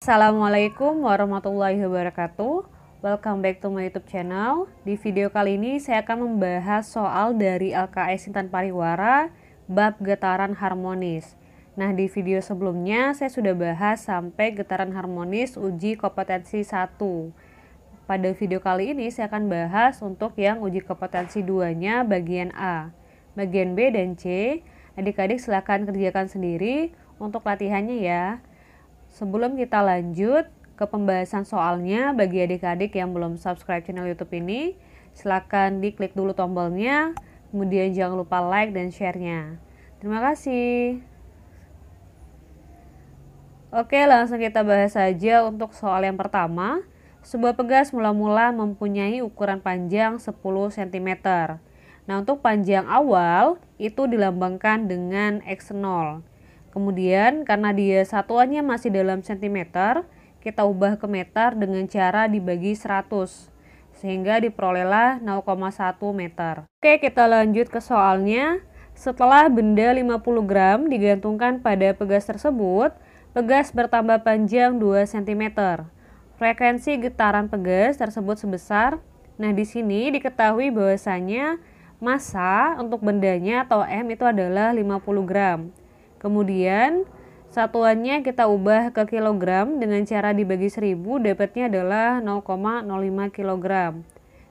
Assalamualaikum warahmatullahi wabarakatuh. Welcome back to my YouTube channel. Di video kali ini saya akan membahas soal dari LKS Intan Pariwara bab getaran harmonis. Nah, di video sebelumnya saya sudah bahas sampai getaran harmonis uji kompetensi 1. Pada video kali ini saya akan bahas untuk yang uji kompetensi 2-nya bagian A. Bagian B dan C, adik-adik silakan kerjakan sendiri untuk latihannya ya. Sebelum kita lanjut ke pembahasan soalnya, bagi adik-adik yang belum subscribe channel YouTube ini, silakan diklik dulu tombolnya, kemudian jangan lupa like dan share-nya. Terima kasih. Oke, langsung kita bahas saja untuk soal yang pertama. Sebuah pegas mula-mula mempunyai ukuran panjang 10 cm. Nah, untuk panjang awal itu dilambangkan dengan X0. Kemudian karena dia satuannya masih dalam sentimeter, kita ubah ke meter dengan cara dibagi 100. Sehingga diperolehlah 0,1 meter. Oke, kita lanjut ke soalnya. Setelah benda 50 gram digantungkan pada pegas tersebut, pegas bertambah panjang 2 cm. Frekuensi getaran pegas tersebut sebesar. Nah, di sini diketahui bahwasanya massa untuk bendanya atau M itu adalah 50 gram. Kemudian satuannya kita ubah ke kilogram dengan cara dibagi 1000, dapatnya adalah 0,05 kg.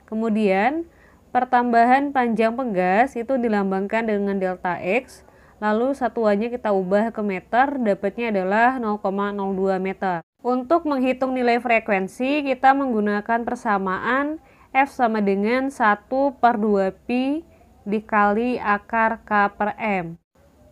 Kemudian pertambahan panjang pegas itu dilambangkan dengan delta X, lalu satuannya kita ubah ke meter, dapatnya adalah 0,02 meter. Untuk menghitung nilai frekuensi kita menggunakan persamaan F sama dengan 1/2pi dikali akar K per M.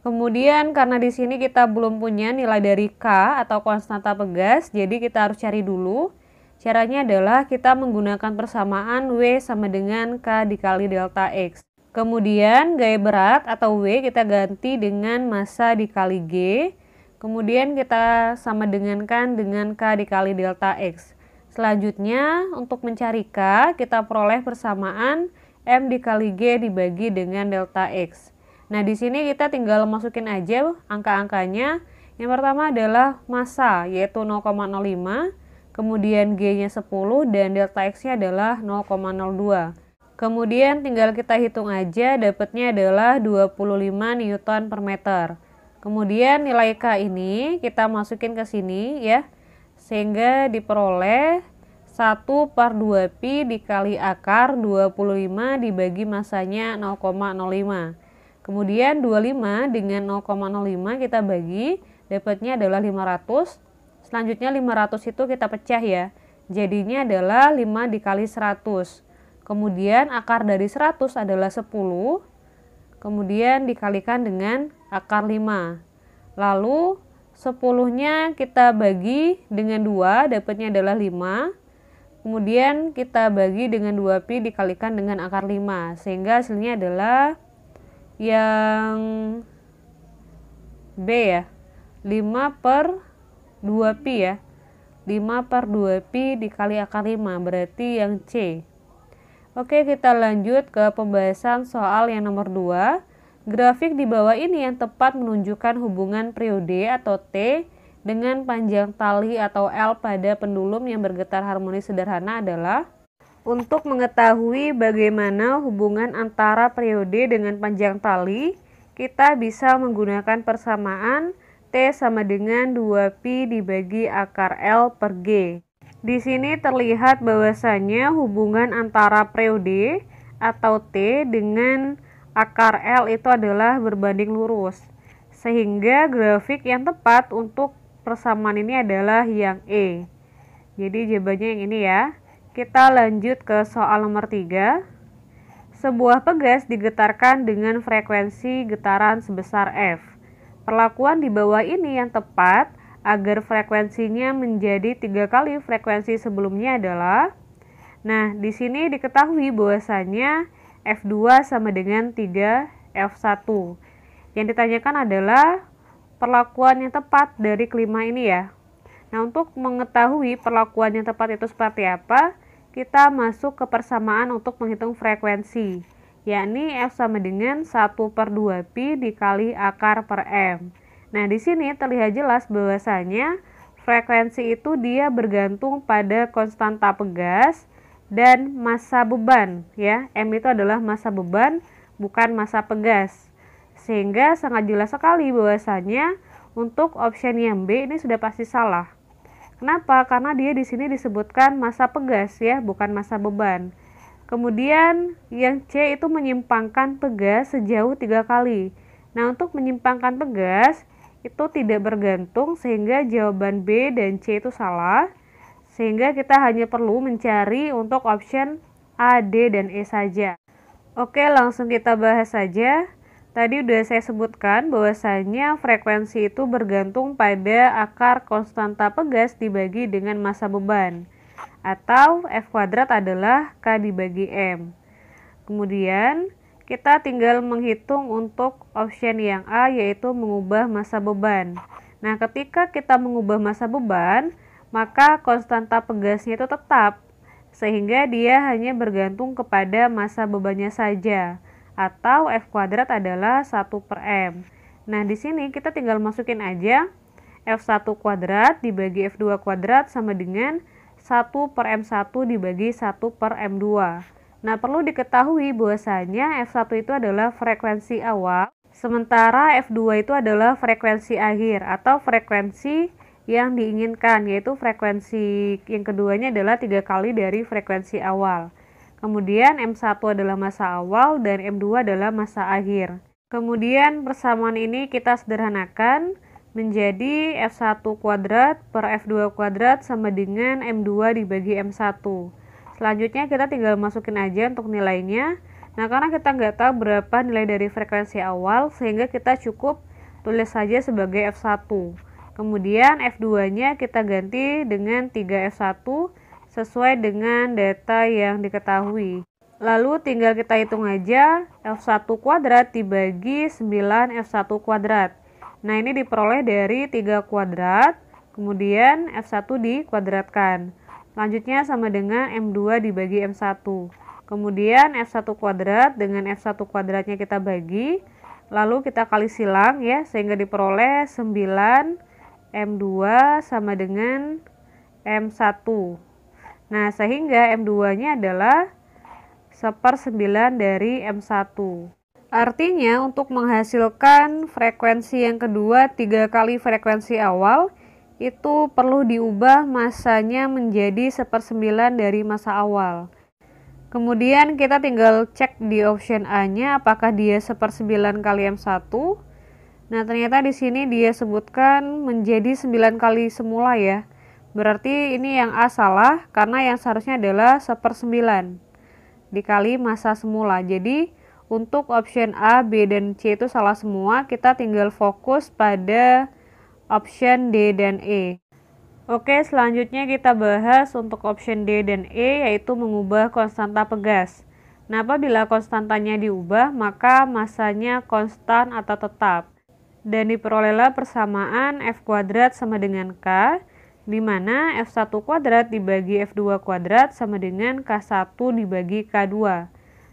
Kemudian karena di sini kita belum punya nilai dari K atau konstanta pegas, jadi kita harus cari dulu. Caranya adalah kita menggunakan persamaan W sama dengan K dikali delta X. Kemudian gaya berat atau W kita ganti dengan massa dikali G. Kemudian kita sama dengankan dengan K dikali delta X. Selanjutnya untuk mencari K kita peroleh persamaan M dikali G dibagi dengan delta X. Nah, di sini kita tinggal masukin aja angka-angkanya. Yang pertama adalah massa, yaitu 0,05, kemudian G-nya 10, dan delta X-nya adalah 0,02. Kemudian tinggal kita hitung aja, dapatnya adalah 25 Newton per meter. Kemudian nilai K ini kita masukin ke sini ya, sehingga diperoleh 1/2pi dikali akar 25 dibagi massanya 0,05. Kemudian 25 dengan 0,05 kita bagi, dapatnya adalah 500. Selanjutnya 500 itu kita pecah ya. Jadinya adalah 5 dikali 100. Kemudian akar dari 100 adalah 10. Kemudian dikalikan dengan akar 5. Lalu 10-nya kita bagi dengan 2, dapatnya adalah 5. Kemudian kita bagi dengan 2pi dikalikan dengan akar 5. Sehingga hasilnya adalah yang B ya, 5/2pi ya, 5/2pi dikali akar 5, berarti yang C. Oke, kita lanjut ke pembahasan soal yang nomor 2. Grafik di bawah ini yang tepat menunjukkan hubungan periode atau T dengan panjang tali atau L pada pendulum yang bergetar harmonis sederhana adalah. Untuk mengetahui bagaimana hubungan antara periode dengan panjang tali, kita bisa menggunakan persamaan T sama dengan 2pi dibagi akar L per G. Di sini terlihat bahwasanya hubungan antara periode atau T dengan akar L itu adalah berbanding lurus. Sehingga grafik yang tepat untuk persamaan ini adalah yang E. Jadi jawabannya yang ini ya. Kita lanjut ke soal nomor 3. Sebuah pegas digetarkan dengan frekuensi getaran sebesar F. Perlakuan di bawah ini yang tepat agar frekuensinya menjadi 3 kali frekuensi sebelumnya adalah. Nah, di sini diketahui bahwasanya F2 sama dengan 3F1. Yang ditanyakan adalah perlakuan yang tepat dari kelima ini ya. Nah, untuk mengetahui perlakuan yang tepat itu seperti apa, kita masuk ke persamaan untuk menghitung frekuensi, yakni F sama dengan 1/2pi dikali akar per M. Nah, di sini terlihat jelas bahwasanya frekuensi itu dia bergantung pada konstanta pegas dan massa beban ya. M itu adalah massa beban, bukan massa pegas. Sehingga sangat jelas sekali bahwasanya untuk option yang B ini sudah pasti salah. Kenapa? Karena dia di sini disebutkan massa pegas ya, bukan massa beban. Kemudian yang C itu menyimpangkan pegas sejauh 3 kali. Nah, untuk menyimpangkan pegas itu tidak bergantung, sehingga jawaban B dan C itu salah. Sehingga kita hanya perlu mencari untuk option A, D, dan E saja. Oke, langsung kita bahas saja. Tadi udah saya sebutkan bahwasanya frekuensi itu bergantung pada akar konstanta pegas dibagi dengan massa beban. Atau F kuadrat adalah K dibagi M. Kemudian kita tinggal menghitung untuk option yang A, yaitu mengubah massa beban. Nah, ketika kita mengubah massa beban, maka konstanta pegasnya itu tetap, sehingga dia hanya bergantung kepada massa bebannya saja, atau F kuadrat adalah 1/M. Nah, di sini kita tinggal masukin aja F1 kuadrat dibagi F2 kuadrat sama dengan 1/M1 dibagi 1/M2. Nah, perlu diketahui bahwasanya F1 itu adalah frekuensi awal, sementara F2 itu adalah frekuensi akhir atau frekuensi yang diinginkan, yaitu frekuensi yang keduanya adalah 3 kali dari frekuensi awal. Kemudian M1 adalah massa awal dan M2 adalah massa akhir. Kemudian persamaan ini kita sederhanakan menjadi F1 kuadrat per F2 kuadrat sama dengan M2 dibagi M1. Selanjutnya kita tinggal masukin aja untuk nilainya. Nah, karena kita nggak tahu berapa nilai dari frekuensi awal, sehingga kita cukup tulis saja sebagai F1. Kemudian F2-nya kita ganti dengan 3F1 sesuai dengan data yang diketahui. Lalu tinggal kita hitung aja F1 kuadrat dibagi 9F1 kuadrat. Nah, ini diperoleh dari 3 kuadrat, kemudian F1 dikuadratkan. Selanjutnya sama dengan M2 dibagi M1. Kemudian F1 kuadrat dengan F1 kuadratnya kita bagi, lalu kita kali silang ya, sehingga diperoleh 9 M2 sama dengan M1. Nah, sehingga M2-nya adalah 1/9 dari M1. Artinya, untuk menghasilkan frekuensi yang kedua 3 kali frekuensi awal, itu perlu diubah massanya menjadi 1/9 dari massa awal. Kemudian kita tinggal cek di option A-nya apakah dia 1/9 kali M1. Nah, ternyata di sini dia sebutkan menjadi 9 kali semula ya. Berarti ini yang A salah, karena yang seharusnya adalah 1/9 dikali massa semula. Jadi untuk option A, B, dan C itu salah semua. Kita tinggal fokus pada option D dan E. Oke, selanjutnya kita bahas untuk option D dan E, yaitu mengubah konstanta pegas. Nah, apabila konstantanya diubah, maka massanya konstan atau tetap. Dan diperolehlah persamaan F kuadrat sama dengan K, di mana F1 kuadrat dibagi F2 kuadrat sama dengan K1 dibagi K2.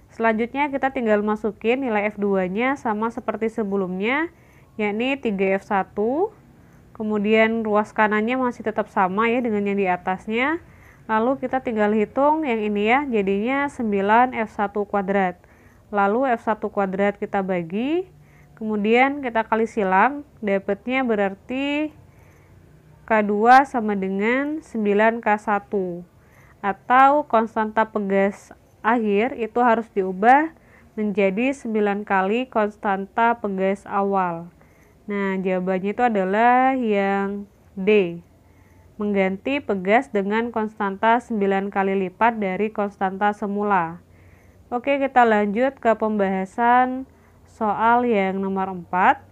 Selanjutnya kita tinggal masukin nilai F2-nya sama seperti sebelumnya, yakni 3F1. Kemudian ruas kanannya masih tetap sama ya dengan yang di atasnya. Lalu kita tinggal hitung yang ini ya, jadinya 9F1 kuadrat. Lalu F1 kuadrat kita bagi, kemudian kita kali silang, dapatnya berarti K2 sama dengan 9K1. Atau konstanta pegas akhir itu harus diubah menjadi 9 kali konstanta pegas awal. Nah, jawabannya itu adalah yang D. Mengganti pegas dengan konstanta 9 kali lipat dari konstanta semula. Oke, kita lanjut ke pembahasan soal yang nomor 4.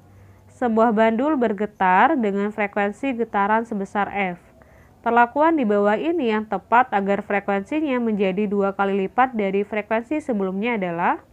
Sebuah bandul bergetar dengan frekuensi getaran sebesar F. Perlakuan di bawah ini yang tepat agar frekuensinya menjadi 2 kali lipat dari frekuensi sebelumnya adalah.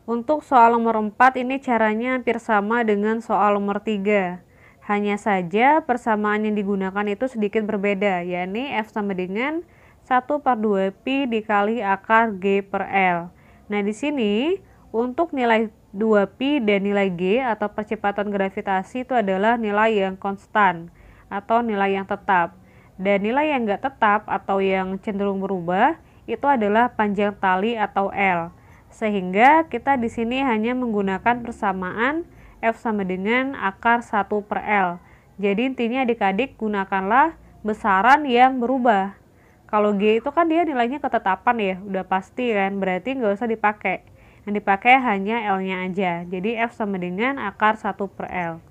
Untuk soal nomor 4 ini caranya hampir sama dengan soal nomor 3. Hanya saja persamaan yang digunakan itu sedikit berbeda, yakni F sama dengan 1/2pi dikali akar G per L. Nah, di sini untuk nilai 2pi dan nilai G atau percepatan gravitasi itu adalah nilai yang konstan. atau nilai yang tetap. Dan nilai yang nggak tetap atau yang cenderung berubah itu adalah panjang tali atau L. Sehingga kita di sini hanya menggunakan persamaan F sama dengan akar 1 per L. Jadi intinya adik-adik gunakanlah besaran yang berubah. Kalau G itu kan dia nilainya ketetapan ya, udah pasti kan, berarti nggak usah dipakai. Yang dipakai hanya L-nya aja. Jadi F sama dengan akar 1 per L.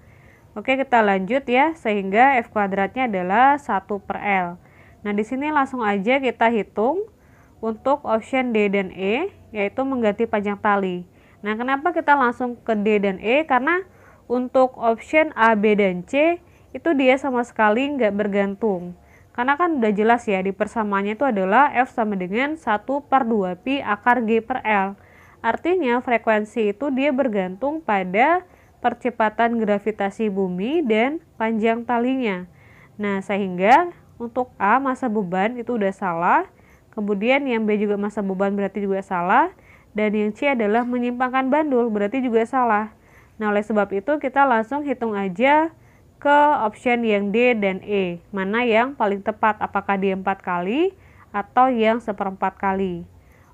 Oke, kita lanjut ya, sehingga F kuadratnya adalah 1 per L. Nah, di sini langsung aja kita hitung untuk option D dan E, yaitu mengganti panjang tali. Nah, kenapa kita langsung ke D dan E? Karena untuk option A, B, dan C, itu dia sama sekali nggak bergantung. Karena kan udah jelas ya, di persamaannya itu adalah F sama dengan 1 per 2pi akar G per L. Artinya frekuensi itu dia bergantung pada percepatan gravitasi bumi dan panjang talinya. Nah, sehingga untuk A, massa beban itu udah salah. Kemudian yang B juga massa beban berarti juga salah. Dan yang C adalah menyimpangkan bandul berarti juga salah. Nah, oleh sebab itu kita langsung hitung aja ke option yang D dan E. Mana yang paling tepat, apakah dia 4 kali atau yang 1/4 kali.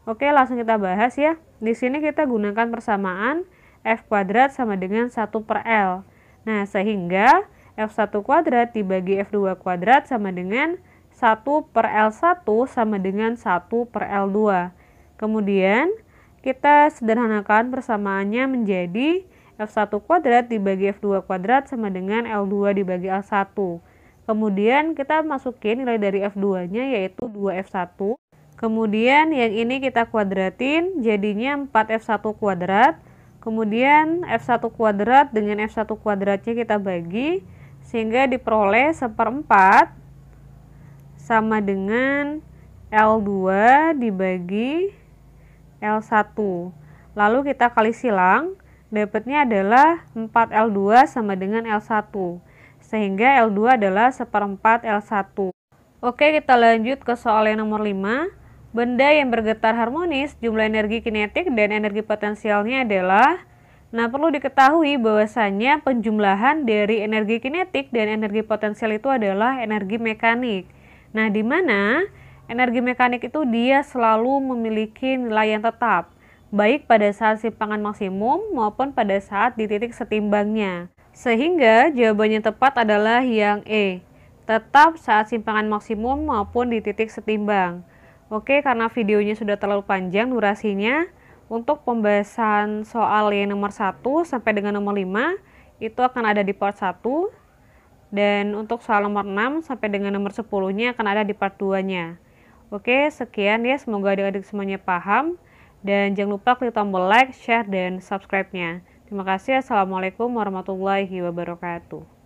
Oke, langsung kita bahas ya. Di sini kita gunakan persamaan F kuadrat sama dengan 1 per L. Nah, sehingga F1 kuadrat dibagi F2 kuadrat sama dengan 1 per L1 sama dengan 1 per L2. Kemudian kita sederhanakan persamaannya menjadi F1 kuadrat dibagi F2 kuadrat sama dengan L2 dibagi L1. Kemudian kita masukin nilai dari F2-nya yaitu 2F1. Kemudian yang ini kita kuadratin jadinya 4F1 kuadrat. Kemudian F1 kuadrat dengan F1 kuadratnya kita bagi sehingga diperoleh 1/4 sama dengan L2 dibagi L1. Lalu kita kali silang, dapatnya adalah 4L2 sama dengan L1. Sehingga L2 adalah 1/4 L1. Oke, kita lanjut ke soal yang nomor 5. Benda yang bergetar harmonis, jumlah energi kinetik dan energi potensialnya adalah. Nah, perlu diketahui bahwasannya penjumlahan dari energi kinetik dan energi potensial itu adalah energi mekanik. Nah, di mana energi mekanik itu dia selalu memiliki nilai yang tetap, baik pada saat simpangan maksimum maupun pada saat di titik setimbangnya. Sehingga jawabannya tepat adalah yang E, tetap saat simpangan maksimum maupun di titik setimbang. Oke, karena videonya sudah terlalu panjang durasinya, untuk pembahasan soal yang nomor 1 sampai dengan nomor 5 itu akan ada di part 1. Dan untuk soal nomor 6 sampai dengan nomor 10-nya akan ada di part 2-nya. Oke, sekian ya. Semoga adik-adik semuanya paham. Dan jangan lupa klik tombol like, share, dan subscribe-nya. Terima kasih. Assalamualaikum warahmatullahi wabarakatuh.